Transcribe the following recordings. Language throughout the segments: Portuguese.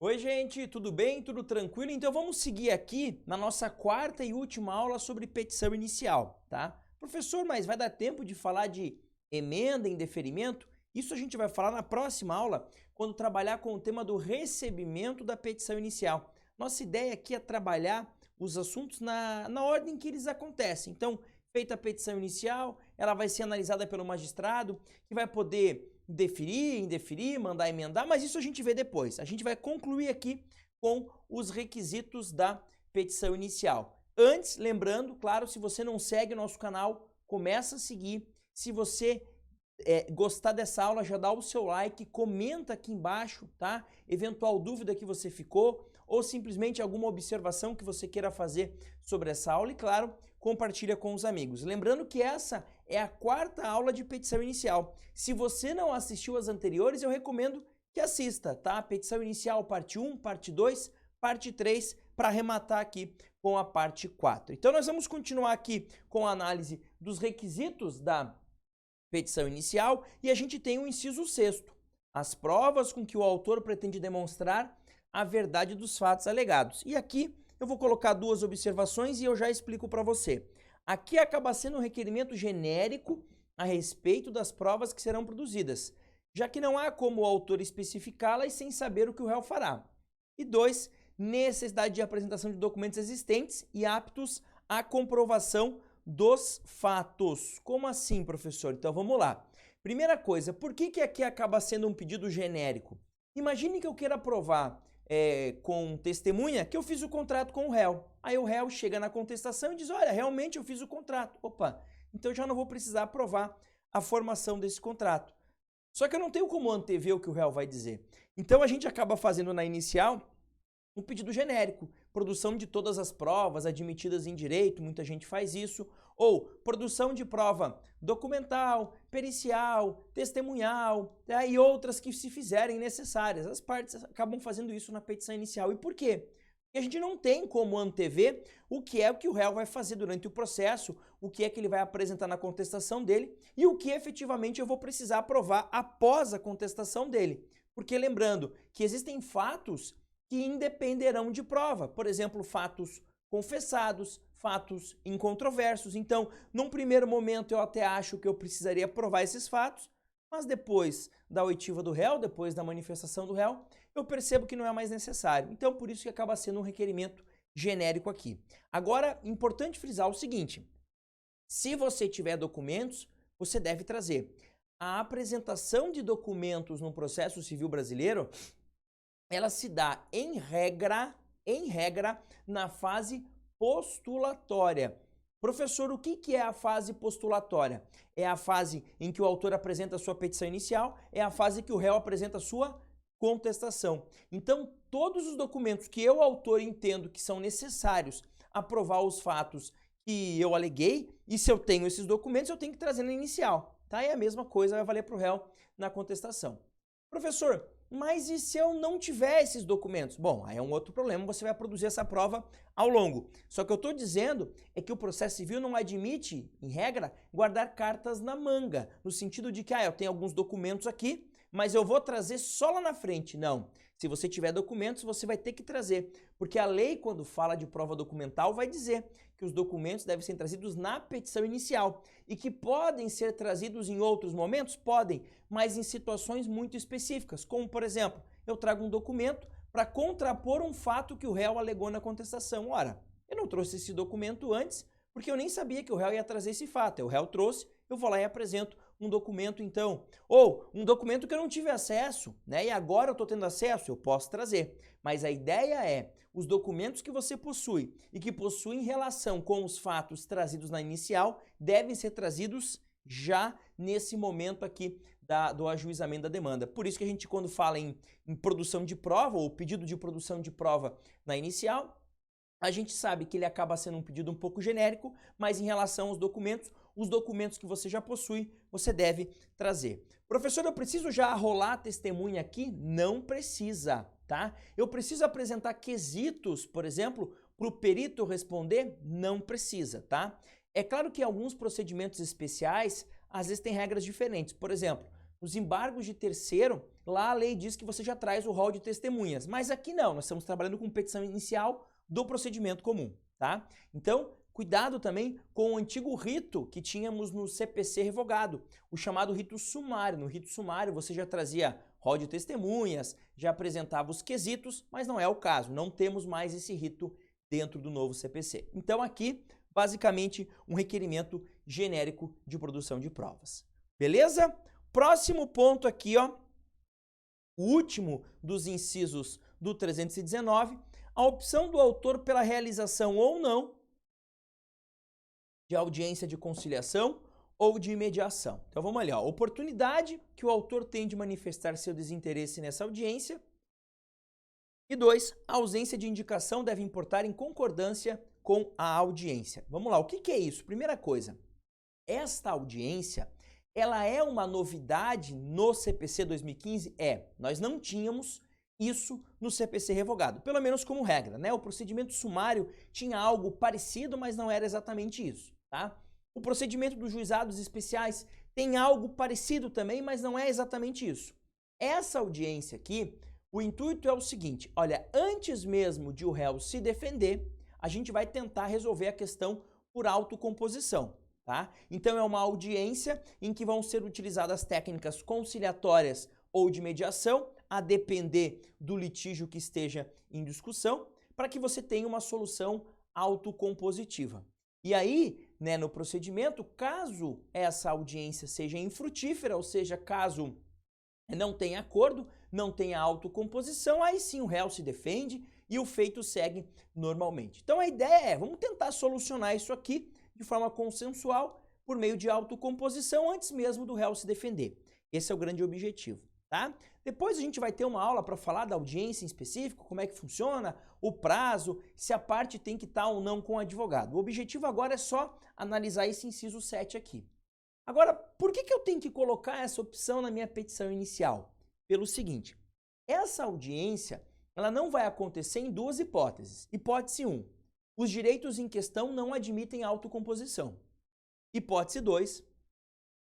Oi, gente, tudo bem? Tudo tranquilo? Então vamos seguir aqui na nossa quarta e última aula sobre petição inicial, tá? Professor, mas vai dar tempo de falar de emenda em deferimento? Isso a gente vai falar na próxima aula, quando trabalhar com o tema do recebimento da petição inicial. Nossa ideia aqui é trabalhar os assuntos na ordem que eles acontecem. Então, feita a petição inicial, ela vai ser analisada pelo magistrado, que vai poder deferir, indeferir, mandar emendar, mas isso a gente vê depois. A gente vai concluir aqui com os requisitos da petição inicial. Antes, lembrando, claro, se você não segue o nosso canal, começa a seguir. Se você gostar dessa aula, já dá o seu like, comenta aqui embaixo, tá? Eventual dúvida que você ficou, ou simplesmente alguma observação que você queira fazer sobre essa aula e, claro, compartilha com os amigos. Lembrando que essa é a quarta aula de petição inicial. Se você não assistiu as anteriores, eu recomendo que assista, tá? Petição inicial, parte 1, parte 2, parte 3, para arrematar aqui com a parte 4. Então nós vamos continuar aqui com a análise dos requisitos da petição inicial e a gente tem o inciso 6º, as provas com que o autor pretende demonstrar a verdade dos fatos alegados. E aqui eu vou colocar duas observações e eu já explico para você. Aqui acaba sendo um requerimento genérico a respeito das provas que serão produzidas, já que não há como o autor especificá-las sem saber o que o réu fará. E 2, necessidade de apresentação de documentos existentes e aptos à comprovação dos fatos. Como assim, professor? Então vamos lá. Primeira coisa, por que aqui acaba sendo um pedido genérico? Imagine que eu queira provar com testemunha que eu fiz o contrato com o réu. Aí o réu chega na contestação e diz, olha, realmente eu fiz o contrato. Opa, então eu já não vou precisar provar a formação desse contrato. Só que eu não tenho como antever o que o réu vai dizer. Então a gente acaba fazendo na inicial um pedido genérico, produção de todas as provas admitidas em direito, muita gente faz isso, ou produção de prova documental, pericial, testemunhal, e outras que se fizerem necessárias. As partes acabam fazendo isso na petição inicial. E por quê? Porque a gente não tem como antever o que o réu vai fazer durante o processo, o que ele vai apresentar na contestação dele e o que efetivamente eu vou precisar provar após a contestação dele. Porque lembrando que existem fatos que independerão de prova, por exemplo, fatos confessados, fatos incontroversos. Então, num primeiro momento eu até acho que eu precisaria provar esses fatos, mas depois da oitiva do réu, depois da manifestação do réu, eu percebo que não é mais necessário. Então, por isso que acaba sendo um requerimento genérico aqui. Agora, importante frisar o seguinte, se você tiver documentos, você deve trazer. A apresentação de documentos no processo civil brasileiro, ela se dá, em regra, na fase postulatória. Professor, o que é a fase postulatória? É a fase em que o autor apresenta a sua petição inicial, é a fase que o réu apresenta a sua contestação. Então, todos os documentos que eu, autor, entendo que são necessários a provar os fatos que eu aleguei, e se eu tenho esses documentos, eu tenho que trazer na inicial, tá? E a mesma coisa vai valer para o réu na contestação. Professor, mas e se eu não tiver esses documentos? Bom, aí é um outro problema, você vai produzir essa prova ao longo. Só que eu estou dizendo é que o processo civil não admite, em regra, guardar cartas na manga, no sentido de que, eu tenho alguns documentos aqui, mas eu vou trazer só lá na frente. Não. Se você tiver documentos, você vai ter que trazer, porque a lei, quando fala de prova documental, vai dizer que os documentos devem ser trazidos na petição inicial e que podem ser trazidos em outros momentos? Podem, mas em situações muito específicas, como, por exemplo, eu trago um documento para contrapor um fato que o réu alegou na contestação. Ora, eu não trouxe esse documento antes porque eu nem sabia que o réu ia trazer esse fato. O réu trouxe, eu vou lá e apresento um documento então. Ou um documento que eu não tive acesso, né? E agora eu estou tendo acesso, eu posso trazer. Mas a ideia é, os documentos que você possui e que possuem relação com os fatos trazidos na inicial devem ser trazidos já nesse momento aqui do ajuizamento da demanda. Por isso que a gente, quando fala em produção de prova ou pedido de produção de prova na inicial, a gente sabe que ele acaba sendo um pedido um pouco genérico, mas em relação aos documentos, os documentos que você já possui, você deve trazer. Professor, eu preciso já rolar a testemunha aqui? Não precisa, tá? Eu preciso apresentar quesitos, por exemplo, para o perito responder? Não precisa, tá? É claro que alguns procedimentos especiais, às vezes tem regras diferentes. Por exemplo, Nos embargos de terceiro, lá a lei diz que você já traz o rol de testemunhas, mas aqui não, nós estamos trabalhando com petição inicial do procedimento comum, tá? Então, cuidado também com o antigo rito que tínhamos no CPC revogado, o chamado rito sumário. No rito sumário você já trazia rol de testemunhas, já apresentava os quesitos, mas não é o caso, não temos mais esse rito dentro do novo CPC. Então aqui, basicamente, um requerimento genérico de produção de provas. Beleza? Próximo ponto aqui, ó, o último dos incisos do 319, a opção do autor pela realização ou não de audiência de conciliação ou de mediação. Então vamos ali, ó, oportunidade que o autor tem de manifestar seu desinteresse nessa audiência. E 2, a ausência de indicação deve importar em concordância com a audiência. Vamos lá, o que é isso? Primeira coisa, esta audiência, ela é uma novidade no CPC 2015? Nós não tínhamos isso no CPC revogado, pelo menos como regra, né? O procedimento sumário tinha algo parecido, mas não era exatamente isso, tá? O procedimento dos juizados especiais tem algo parecido também, mas não é exatamente isso. Essa audiência aqui, o intuito é o seguinte, olha, antes mesmo de o réu se defender, a gente vai tentar resolver a questão por autocomposição, tá? Então é uma audiência em que vão ser utilizadas técnicas conciliatórias ou de mediação, a depender do litígio que esteja em discussão, para que você tenha uma solução autocompositiva. E aí, né, no procedimento, caso essa audiência seja infrutífera, ou seja, caso não tenha acordo, não tenha autocomposição, aí sim o réu se defende e o feito segue normalmente. Então a ideia é, vamos tentar solucionar isso aqui de forma consensual por meio de autocomposição antes mesmo do réu se defender. Esse é o grande objetivo, tá? Depois a gente vai ter uma aula para falar da audiência em específico, como é que funciona, o prazo, se a parte tem que estar ou não com o advogado. O objetivo agora é só analisar esse inciso 7 aqui. Agora, por que eu tenho que colocar essa opção na minha petição inicial? Pelo seguinte, essa audiência ela não vai acontecer em duas hipóteses. Hipótese 1, os direitos em questão não admitem autocomposição. Hipótese 2,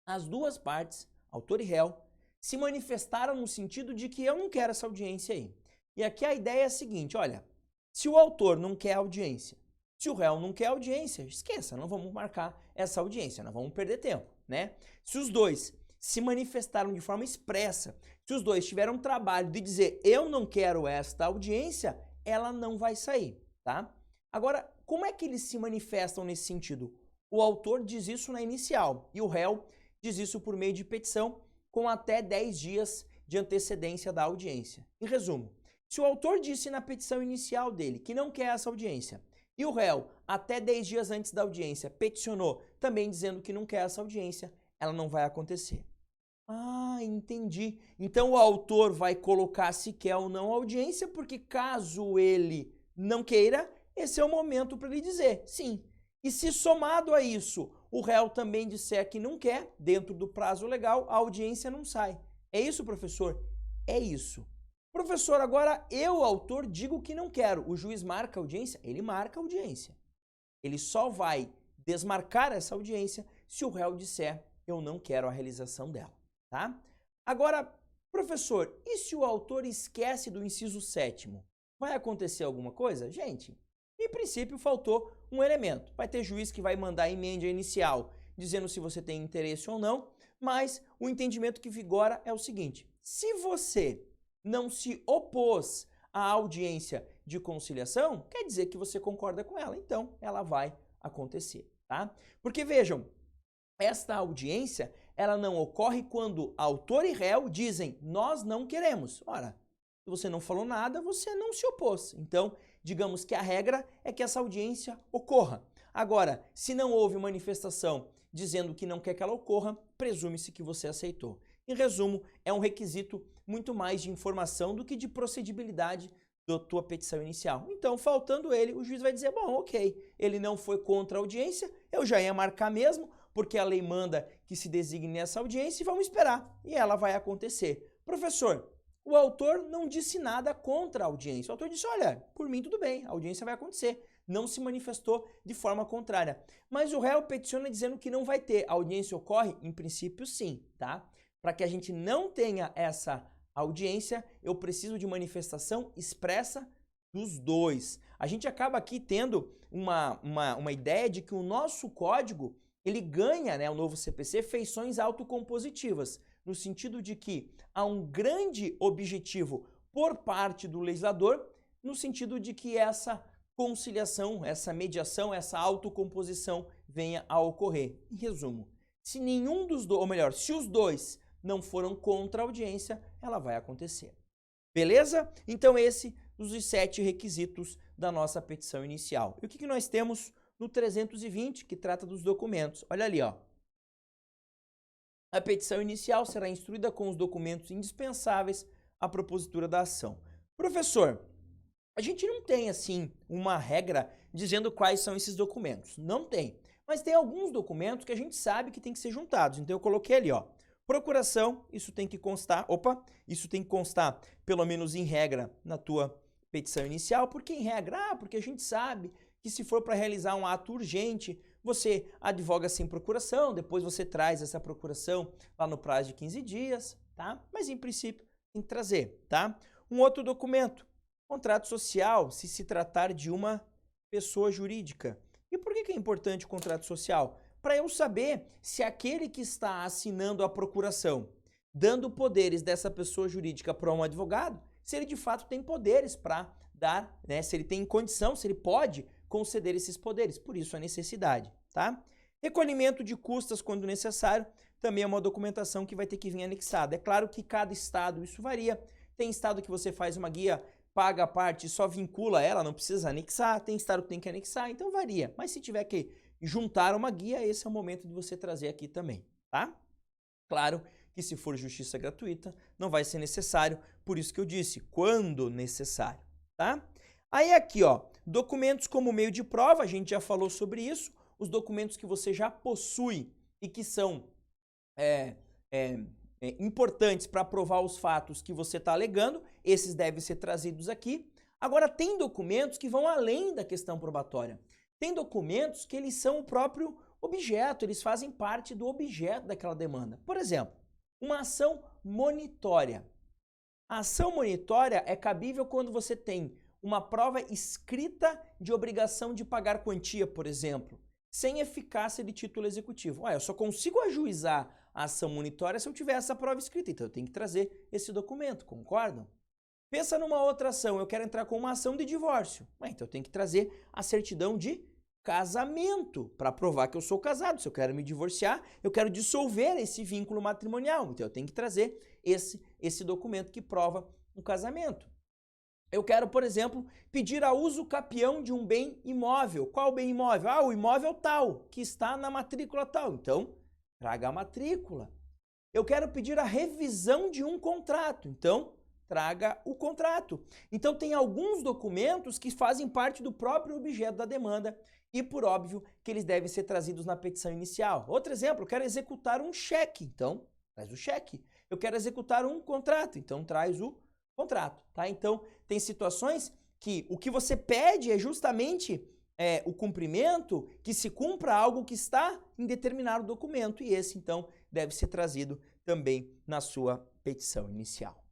as duas partes, autor e réu, se manifestaram no sentido de que eu não quero essa audiência aí. E aqui a ideia é a seguinte, olha, se o autor não quer audiência, se o réu não quer audiência, esqueça, não vamos marcar essa audiência, não vamos perder tempo, né? Se os dois se manifestaram de forma expressa, se os dois tiveram trabalho de dizer eu não quero esta audiência, ela não vai sair, tá? Agora, como é que eles se manifestam nesse sentido? O autor diz isso na inicial e o réu diz isso por meio de petição com até 10 dias de antecedência da audiência. Em resumo, se o autor disse na petição inicial dele que não quer essa audiência e o réu, até 10 dias antes da audiência, peticionou também dizendo que não quer essa audiência, ela não vai acontecer. Ah, entendi. Então o autor vai colocar se quer ou não audiência, porque caso ele não queira, esse é o momento para ele dizer sim. E se somado a isso, o réu também disser que não quer, dentro do prazo legal, a audiência não sai. É isso, professor? É isso. Professor, agora eu, autor, digo que não quero. O juiz marca a audiência? Ele marca a audiência. Ele só vai desmarcar essa audiência se o réu disser eu não quero a realização dela, tá? Agora, professor, e se o autor esquece do inciso 7º? Vai acontecer alguma coisa? Gente, em princípio faltou um elemento. Vai ter juiz que vai mandar a emenda inicial dizendo se você tem interesse ou não, mas o entendimento que vigora é o seguinte: se você não se opôs à audiência de conciliação, quer dizer que você concorda com ela, então ela vai acontecer, tá? Porque vejam, esta audiência, ela não ocorre quando autor e réu dizem, nós não queremos. Ora, se você não falou nada, você não se opôs. Então, digamos que a regra é que essa audiência ocorra. Agora, se não houve manifestação dizendo que não quer que ela ocorra, presume-se que você aceitou. Em resumo, é um requisito muito mais de informação do que de procedibilidade da tua petição inicial. Então, faltando ele, o juiz vai dizer, bom, ok, ele não foi contra a audiência, eu já ia marcar mesmo, porque a lei manda que se designe essa audiência e vamos esperar. E ela vai acontecer. Professor, o autor não disse nada contra a audiência. O autor disse, olha, por mim tudo bem, a audiência vai acontecer. Não se manifestou de forma contrária. Mas o réu peticiona dizendo que não vai ter. A audiência ocorre? Em princípio, sim, tá? para que a gente não tenha essa audiência, eu preciso de manifestação expressa dos dois. A gente acaba aqui tendo uma ideia de que o nosso código, ele ganha, né, o novo CPC, feições autocompositivas, no sentido de que há um grande objetivo por parte do legislador, no sentido de que essa conciliação, essa mediação, essa autocomposição venha a ocorrer. Em resumo, se nenhum dos dois, ou melhor, se os dois não foram contra a audiência, ela vai acontecer. Beleza? Então esse os 7 requisitos da nossa petição inicial. E o que nós temos no 320, que trata dos documentos? Olha ali, ó. A petição inicial será instruída com os documentos indispensáveis à propositura da ação. Professor, a gente não tem, assim, uma regra dizendo quais são esses documentos. Não tem. Mas tem alguns documentos que a gente sabe que tem que ser juntados. Então eu coloquei ali, ó. Procuração, isso tem que constar, isso tem que constar, pelo menos em regra, na tua petição inicial. Por que em regra? Porque a gente sabe que se for para realizar um ato urgente, você advoga sem procuração, depois você traz essa procuração lá no prazo de 15 dias, tá? Mas em princípio tem que trazer, tá? Um outro documento, contrato social, se tratar de uma pessoa jurídica. E por que é importante o contrato social? Para eu saber se aquele que está assinando a procuração, dando poderes dessa pessoa jurídica para um advogado, se ele de fato tem poderes para dar, né, se ele tem condição, se ele pode conceder esses poderes. Por isso a necessidade, tá? Recolhimento de custas quando necessário, também é uma documentação que vai ter que vir anexada. É claro que cada estado isso varia. Tem estado que você faz uma guia, paga a parte e só vincula ela, não precisa anexar. Tem estado que tem que anexar, então varia. Mas se tiver que juntar uma guia, esse é o momento de você trazer aqui também, tá? Claro que se for justiça gratuita, não vai ser necessário, por isso que eu disse, quando necessário, tá? Aí aqui, ó, documentos como meio de prova, a gente já falou sobre isso, os documentos que você já possui e que são importantes para provar os fatos que você está alegando, esses devem ser trazidos aqui. Agora, tem documentos que vão além da questão probatória. Tem documentos que eles são o próprio objeto, eles fazem parte do objeto daquela demanda. Por exemplo, uma ação monitória. A ação monitória é cabível quando você tem uma prova escrita de obrigação de pagar quantia, por exemplo, sem eficácia de título executivo. Eu só consigo ajuizar a ação monitória se eu tiver essa prova escrita, então eu tenho que trazer esse documento, concordam? Pensa numa outra ação, eu quero entrar com uma ação de divórcio. Então eu tenho que trazer a certidão de casamento para provar que eu sou casado. Se eu quero me divorciar, eu quero dissolver esse vínculo matrimonial. Então eu tenho que trazer esse documento que prova o casamento. Eu quero, por exemplo, pedir a uso capião de um bem imóvel. Qual bem imóvel? O imóvel tal, que está na matrícula tal. Então, traga a matrícula. Eu quero pedir a revisão de um contrato. Então, traga o contrato. Então, tem alguns documentos que fazem parte do próprio objeto da demanda e, por óbvio, que eles devem ser trazidos na petição inicial. Outro exemplo, eu quero executar um cheque. Então, traz o cheque. Eu quero executar um contrato. Então, traz o contrato, tá? Então, tem situações que o que você pede é justamente o cumprimento, que se cumpra algo que está em determinado documento, e esse, então, deve ser trazido também na sua petição inicial.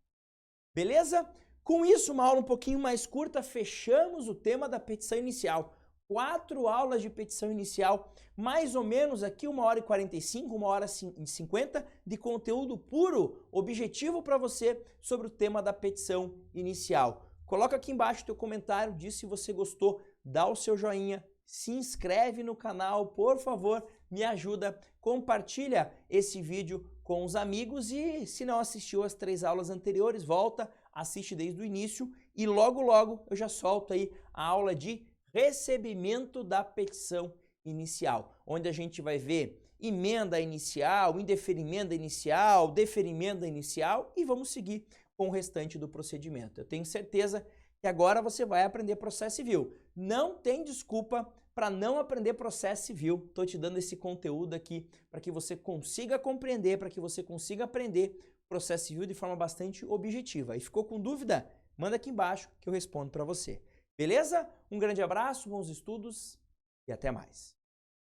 Beleza? Com isso, uma aula um pouquinho mais curta, fechamos o tema da petição inicial. 4 aulas de petição inicial, mais ou menos aqui 1h45, 1h50 de conteúdo puro, objetivo para você sobre o tema da petição inicial. Coloca aqui embaixo o teu comentário, diz se você gostou, dá o seu joinha, se inscreve no canal, por favor, me ajuda, compartilha esse vídeo com os amigos e se não assistiu as 3 aulas anteriores, volta, assiste desde o início e logo eu já solto aí a aula de recebimento da petição inicial, onde a gente vai ver emenda inicial, indeferimento inicial, deferimento inicial e vamos seguir com o restante do procedimento. Eu tenho certeza que agora você vai aprender processo civil. Não tem desculpa para não aprender processo civil. Estou te dando esse conteúdo aqui para que você consiga compreender, para que você consiga aprender processo civil de forma bastante objetiva. E ficou com dúvida? Manda aqui embaixo que eu respondo para você. Beleza? Um grande abraço, bons estudos e até mais.